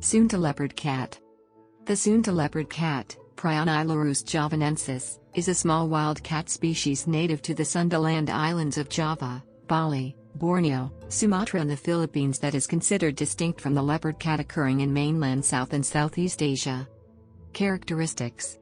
Sunda leopard cat. The Sunda leopard cat, Prionailurus javanensis, is a small wild cat species native to the Sundaland islands of Java, Bali, Borneo, Sumatra and the Philippines that is considered distinct from the leopard cat occurring in mainland South and Southeast Asia. Characteristics.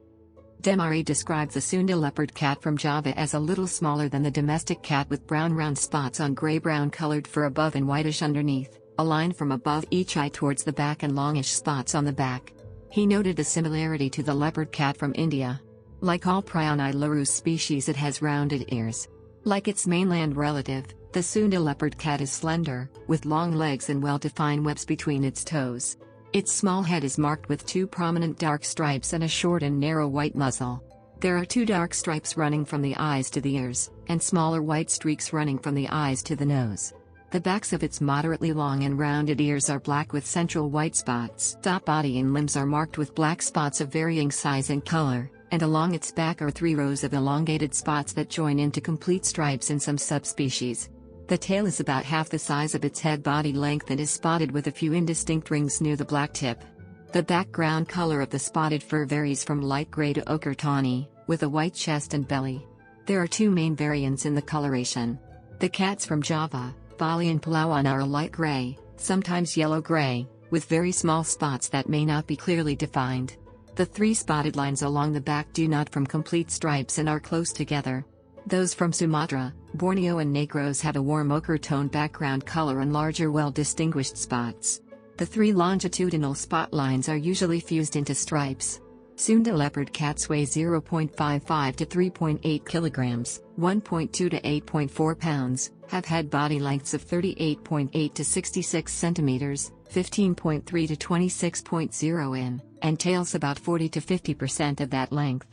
Demari describes the Sunda leopard cat from Java as a little smaller than the domestic cat with brown round spots on gray-brown colored fur above and whitish underneath, a line from above each eye towards the back and longish spots on the back. He noted a similarity to the leopard cat from India. Like all Prionailurus species, it has rounded ears. Like its mainland relative, the Sunda leopard cat is slender, with long legs and well-defined webs between its toes. Its small head is marked with two prominent dark stripes and a short and narrow white muzzle. There are two dark stripes running from the eyes to the ears, and smaller white streaks running from the eyes to the nose. The backs of its moderately long and rounded ears are black with central white spots. Body and limbs are marked with black spots of varying size and color, and along its back are 3 rows of elongated spots that join into complete stripes in some subspecies. The tail is about half the size of its head body length and is spotted with a few indistinct rings near the black tip. The background color of the spotted fur varies from light gray to ochre tawny, with a white chest and belly. There are 2 main variants in the coloration. The cats from Java, Bali and Palawan are a light gray, sometimes yellow-gray, with very small spots that may not be clearly defined. The 3 spotted lines along the back do not form complete stripes and are close together. Those from Sumatra, Borneo and Negros have a warm ochre-toned background color and larger well-distinguished spots. The 3 longitudinal spot lines are usually fused into stripes. Sunda leopard cats weigh 0.55 to 3.8 kilograms, 1.2 to 8.4 pounds, have head body lengths of 38.8 to 66 centimeters, 15.3 to 26.0 in, and tails about 40 to 50% of that length.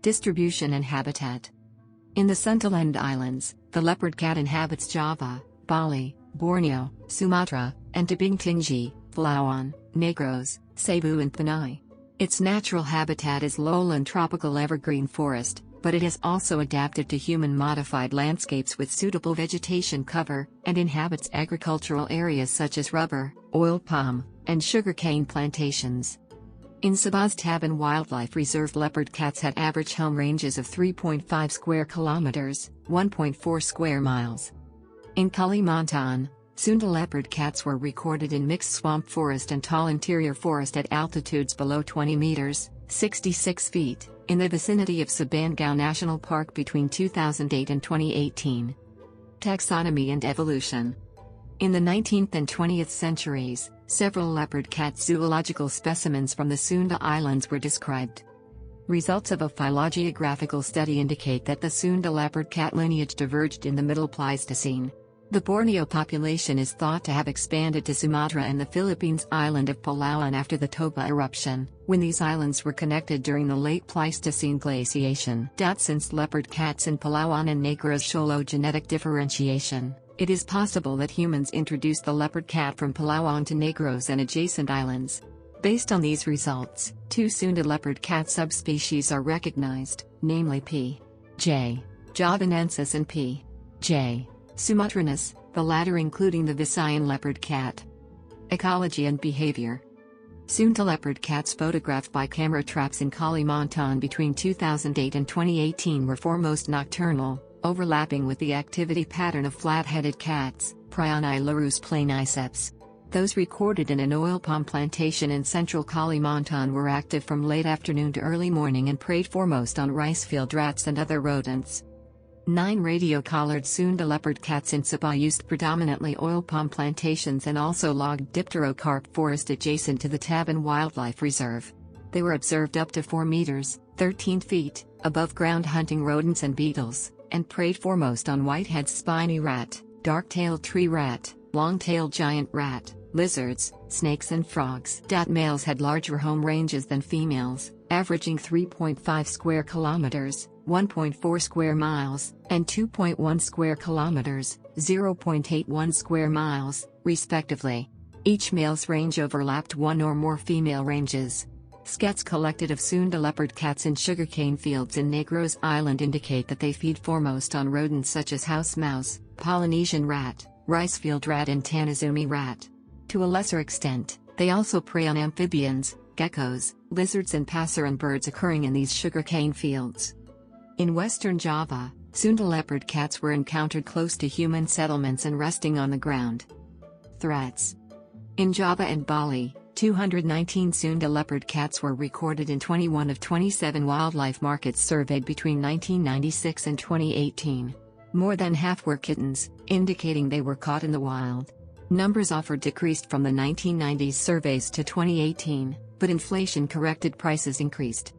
Distribution and habitat. In the Sundaland Islands, the leopard cat inhabits Java, Bali, Borneo, Sumatra, and Tebing Tinggi, Palawan, Negros, Cebu and Panay. Its natural habitat is lowland tropical evergreen forest, but it has also adapted to human-modified landscapes with suitable vegetation cover, and inhabits agricultural areas such as rubber, oil palm, and sugarcane plantations. In Sabah's Taban Wildlife Reserve, leopard cats had average home ranges of 3.5 square kilometers, 1.4 square miles. In Kalimantan, Sunda leopard cats were recorded in mixed swamp forest and tall interior forest at altitudes below 20 meters, 66 feet, in the vicinity of Sabangao National Park between 2008 and 2018. Taxonomy and evolution. In the 19th and 20th centuries, several leopard cat zoological specimens from the Sunda Islands were described. Results of a phylogeographical study indicate that the Sunda leopard cat lineage diverged in the Middle Pleistocene. The Borneo population is thought to have expanded to Sumatra and the Philippines island of Palawan after the Toba eruption, when these islands were connected during the late Pleistocene glaciation. Since leopard cats in Palawan and Negros show low genetic differentiation, it is possible that humans introduced the leopard cat from Palawan to Negros and adjacent islands. Based on these results, 2 Sunda leopard cat subspecies are recognized, namely P. j. javanensis and P. j. sumatranus, the latter including the Visayan leopard cat. Ecology and behavior. Sunda leopard cats photographed by camera traps in Kalimantan between 2008 and 2018 were foremost nocturnal, overlapping with the activity pattern of flat-headed cats, Prionailurus planiceps. Those recorded in an oil palm plantation in central Kalimantan were active from late afternoon to early morning and preyed foremost on rice field rats and other rodents. 9 radio-collared Sunda leopard cats in Sabah used predominantly oil palm plantations and also logged dipterocarp forest adjacent to the Taban Wildlife Reserve. They were observed up to 4 meters, 13 feet, above ground hunting rodents and beetles, and preyed foremost on whitehead spiny rat, dark-tailed tree rat, long-tailed giant rat, lizards, snakes and frogs. Males had larger home ranges than females, averaging 3.5 square kilometers, 1.4 square miles, and 2.1 square kilometers, 0.81 square miles, respectively. Each male's range overlapped 1 or more female ranges. Scats collected of Sunda leopard cats in sugarcane fields in Negros Island indicate that they feed foremost on rodents such as house mouse, Polynesian rat, ricefield rat and Tanazumi rat. To a lesser extent, They also prey on amphibians, geckos, lizards and passerine birds occurring in these sugarcane fields. In western Java, Sunda leopard cats were encountered close to human settlements and resting on the ground. Threats. In Java and Bali, 219 Sunda leopard cats were recorded in 21 of 27 wildlife markets surveyed between 1996 and 2018. More than half were kittens, indicating they were caught in the wild. Numbers offered decreased from the 1990s surveys to 2018, but inflation-corrected prices increased.